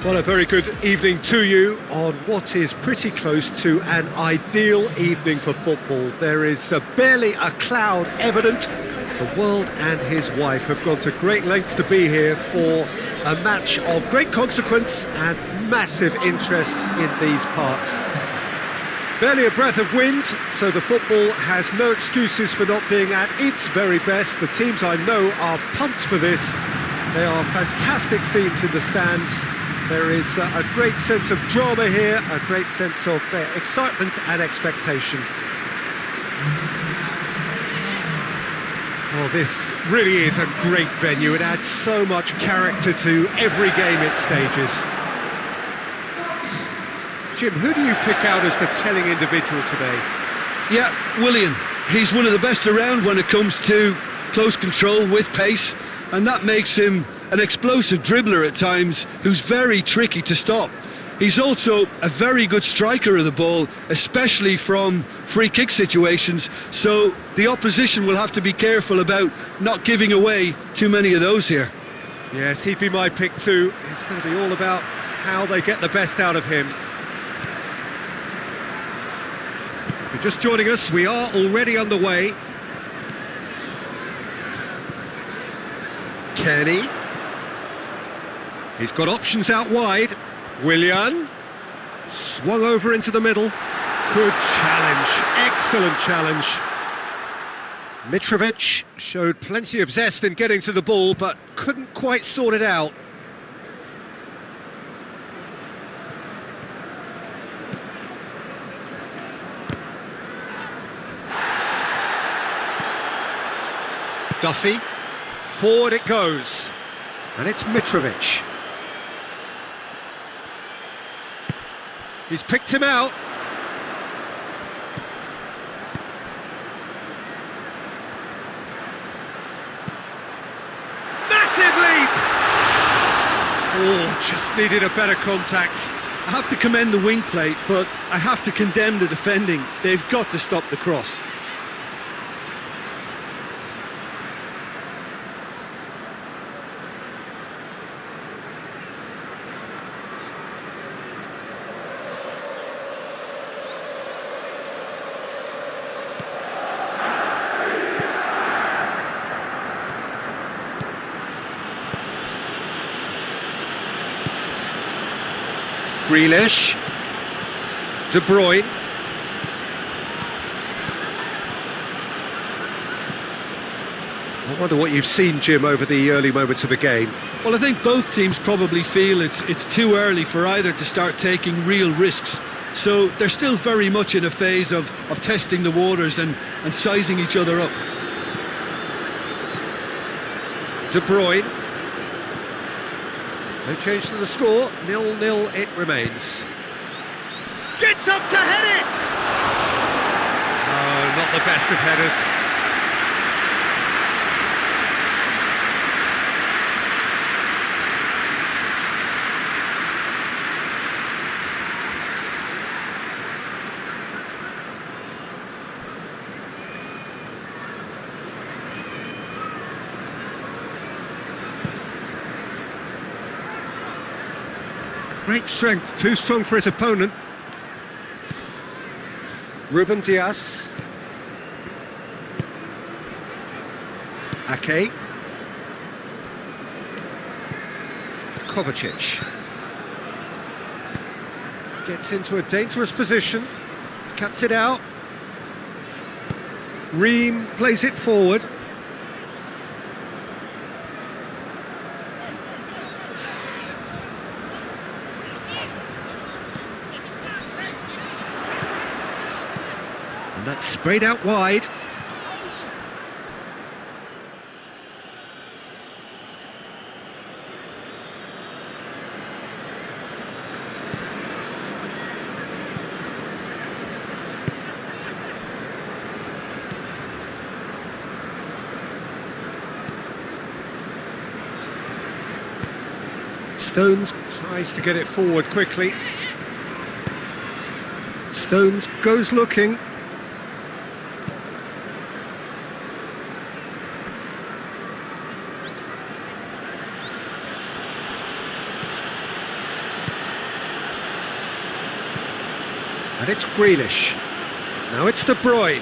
Well, a very good evening to you on what is pretty close to an ideal evening for football. There is barely a cloud evident. The world and his wife have gone to great lengths to be here for a match of great consequence and massive interest in these parts. Barely a breath of wind, so the football has no excuses for not being at its very best. The teams I know are pumped for this. They are fantastic scenes in the stands. There is a great sense of drama here, a great sense of excitement and expectation. Well, this really is a great venue. It adds so much character to every game it stages. Jim, who do you pick out as the telling individual today? Yeah, Willian. He's one of the best around when it comes to close control with pace, and that makes him an explosive dribbler at times who's very tricky to stop. He's also a very good striker of the ball, especially from free kick situations, so the opposition will have to be careful about not giving away too many of those here. Yes, he'd be my pick too. It's going to be all about how they get the best out of him. If you're just joining us, we are already underway. Kenny. He's got options out wide. Willian. Swung over into the middle. Good challenge. Excellent challenge. Mitrovic showed plenty of zest in getting to the ball, but couldn't quite sort it out. Duffy. Forward it goes. And it's Mitrovic. He's picked him out. Massive leap! Oh, just needed a better contact. I have to commend the wing play, but I have to condemn the defending. They've got to stop the cross. Grealish, De Bruyne. I wonder what you've seen, Jim, over the early moments of the game. Well, I think both teams probably feel it's too early for either to start taking real risks. So they're still very much in a phase of testing the waters and sizing each other up. De Bruyne. No change to the score, 0-0 it remains. Gets up to head it! Oh, not the best of headers. Great strength, too strong for his opponent. Ruben Dias. Ake. Kovacic. Gets into a dangerous position. Cuts it out. Ream plays it forward. That's sprayed out wide. Stones tries to get it forward quickly. Stones goes looking. And it's Grealish. Now it's De Bruyne.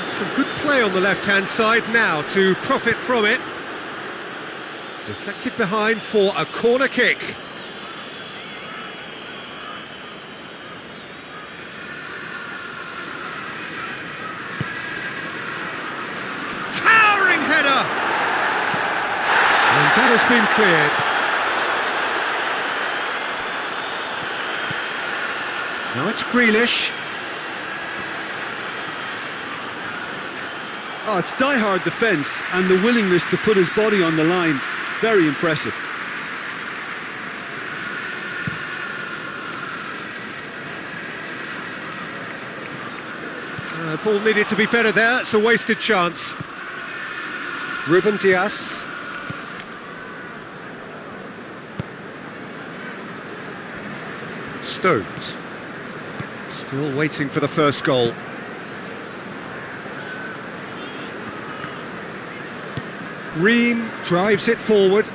Some good play on the left-hand side now to profit from it. Deflected behind for a corner kick. Towering header! And that has been cleared. Now it's Grealish. Oh, it's die-hard defence and the willingness to put his body on the line. Very impressive. Ball needed to be better there. It's a wasted chance. Ruben Dias. Stones. Still waiting for the first goal. Ream drives it forward.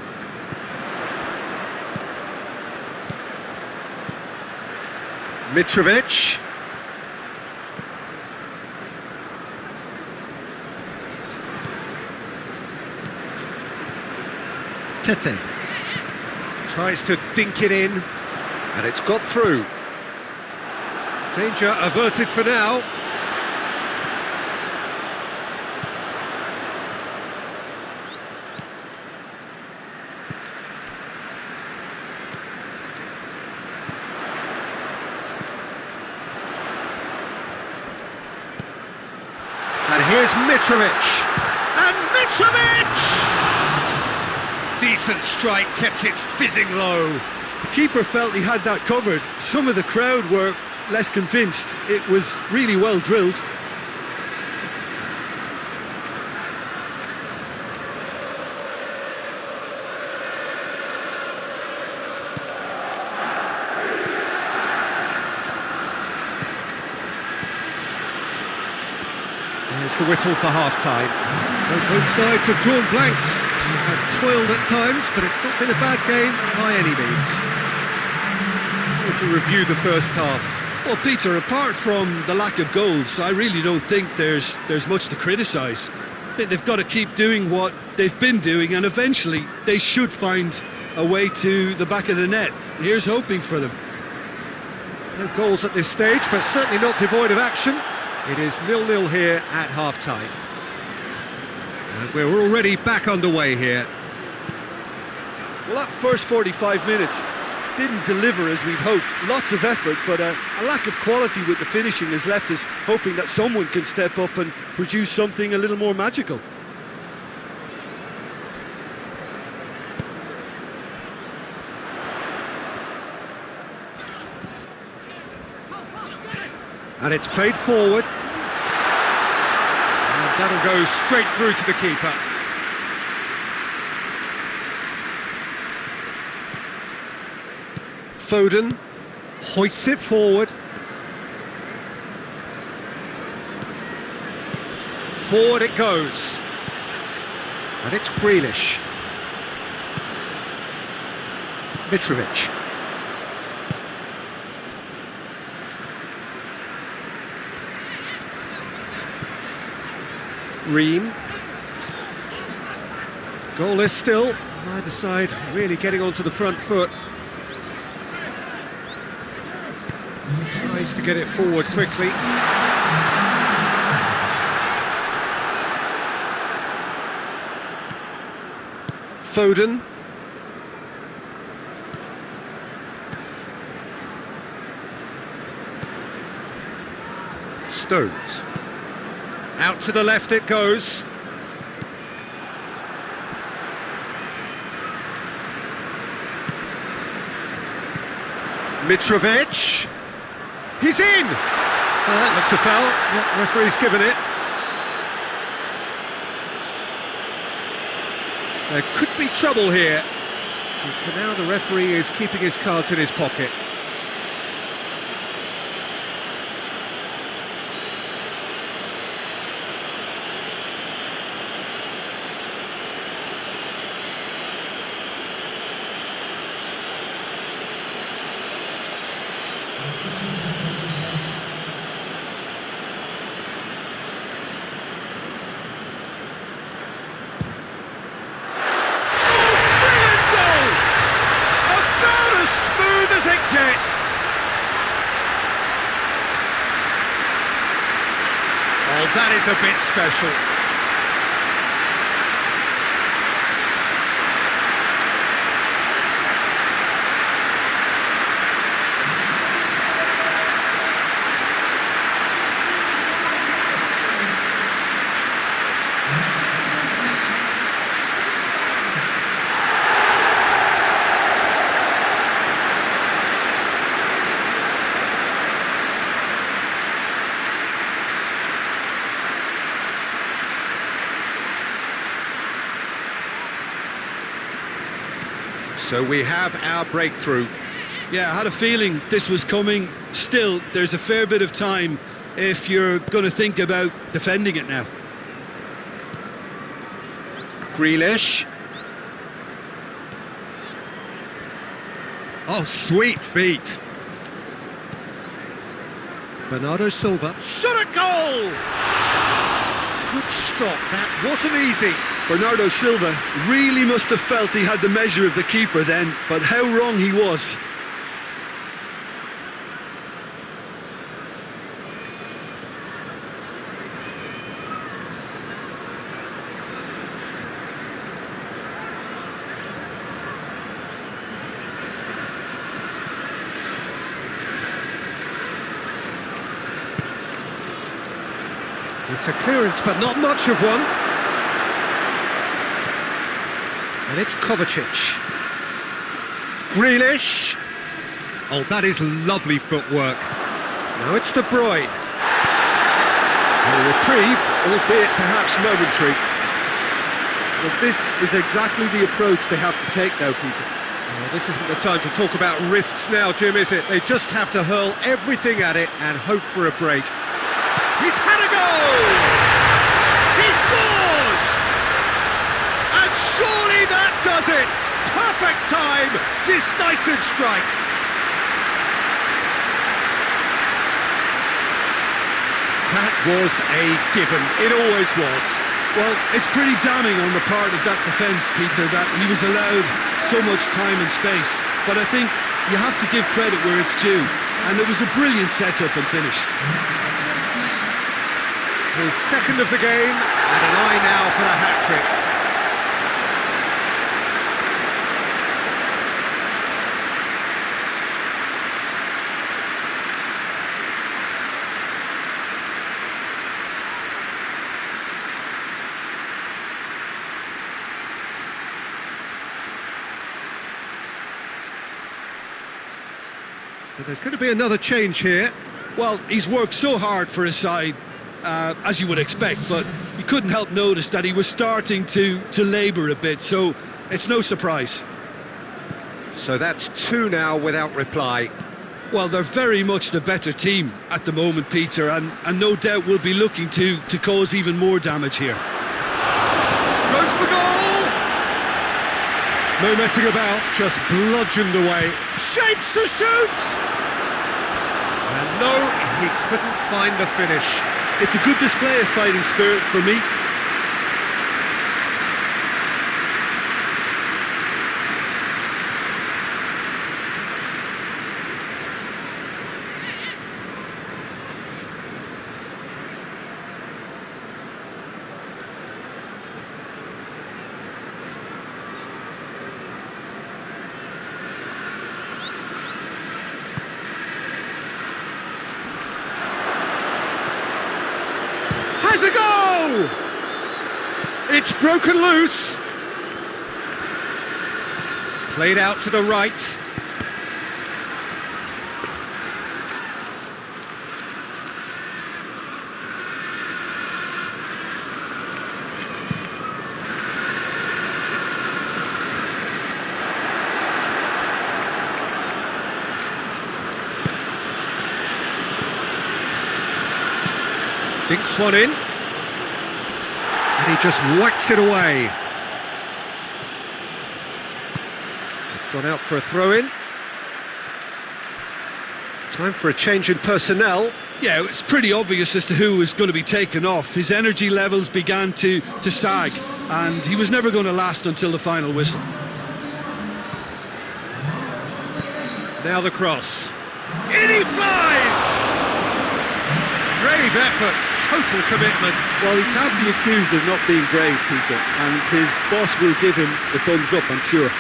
Mitrovic. Tete. Tries to dink it in, and it's got through. Danger averted for now. And here's Mitrovic. And Mitrovic! Decent strike, kept it fizzing low. The keeper felt he had that covered. Some of the crowd were less convinced. It was really well drilled. There's the whistle for half-time. So both sides have drawn blanks. They have toiled at times, but it's not been a bad game by any means. How would you review the first half? Well, Peter, apart from the lack of goals, I really don't think there's much to criticise. They've got to keep doing what they've been doing, and eventually they should find a way to the back of the net. Here's hoping for them. No goals at this stage, but certainly not devoid of action. It is 0-0 here at half-time. And we're already back underway here. Well, that first 45 minutes didn't deliver as we'd hoped. Lots of effort, but a lack of quality with the finishing has left us hoping that someone can step up and produce something a little more magical. And it's played forward. And that'll go straight through to the keeper. Foden hoists it forward. Forward it goes. And it's Grealish. Mitrovic. Ream. Goalless still. Neither side really getting onto the front foot. Tries to get it forward quickly. Foden. Stones. Out to the left it goes. Mitrovic. He's in! Well, that looks a foul. Yeah, referee's given it. There could be trouble here. But for now, the referee is keeping his cards in his pocket. that is a bit special. So we have our breakthrough. Yeah, I had a feeling this was coming. Still, there's a fair bit of time if you're going to think about defending it now. Grealish. Oh, sweet feet. Bernardo Silva. Shot at goal! Good stop, that wasn't easy. Bernardo Silva really must have felt he had the measure of the keeper then, but how wrong he was. It's a clearance, but not much of one. And it's Kovacic. Grealish. Oh, that is lovely footwork. Now it's De Bruyne. A reprieve, albeit perhaps momentary. Well, this is exactly the approach they have to take now, Peter. Well, this isn't the time to talk about risks now, Jim, is it? They just have to hurl everything at it and hope for a break. He's had a goal! He scores! And surely that does it! Perfect time, decisive strike. That was a given, it always was. Well, it's pretty damning on the part of that defence, Peter, that he was allowed so much time and space. But I think you have to give credit where it's due. And it was a brilliant setup and finish. His second of the game, and an eye now for the hat-trick. So there's going to be another change here. Well, he's worked so hard for his side, as you would expect, but you couldn't help notice that he was starting to labour a bit, so it's no surprise. So that's two now without reply. Well, they're very much the better team at the moment, Peter, and no doubt will be looking to cause even more damage here. Goes for goal! No messing about, just bludgeoned away. Shapes to shoot! And no, he couldn't find the finish. It's a good display of fighting spirit for me. Has a go! It's broken loose. Played out to the right. Dinks one in. And he just whacks it away. It's gone out for a throw-in. Time for a change in personnel. Yeah, it's pretty obvious as to who was going to be taken off. His energy levels began to sag, and he was never going to last until the final whistle. Now the cross. In he flies! Brave effort, total commitment. Well, he can't be accused of not being brave, Peter, and his boss will give him the thumbs up, I'm sure.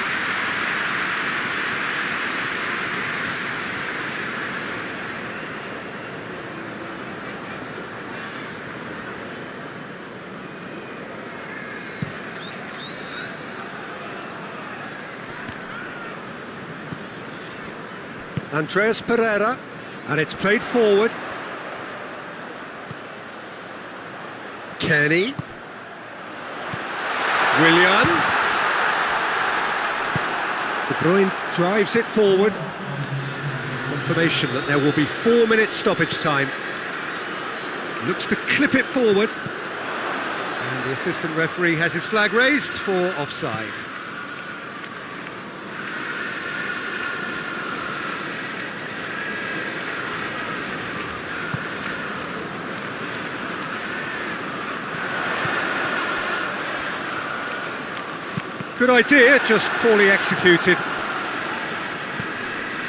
Andreas Pereira, and it's played forward. Kenny. Willian. De Bruyne drives it forward. Confirmation that there will be 4 minutes stoppage time. Looks to clip it forward. And the assistant referee has his flag raised for offside. Good idea, just poorly executed.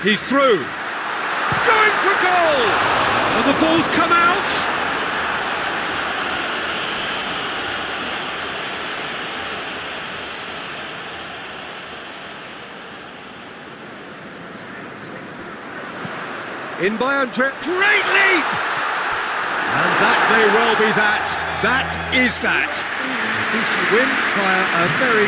He's through. Going for goal! And the ball's come out! In by Andre. Great leap! And that may well be that. That is that. A decent win via a very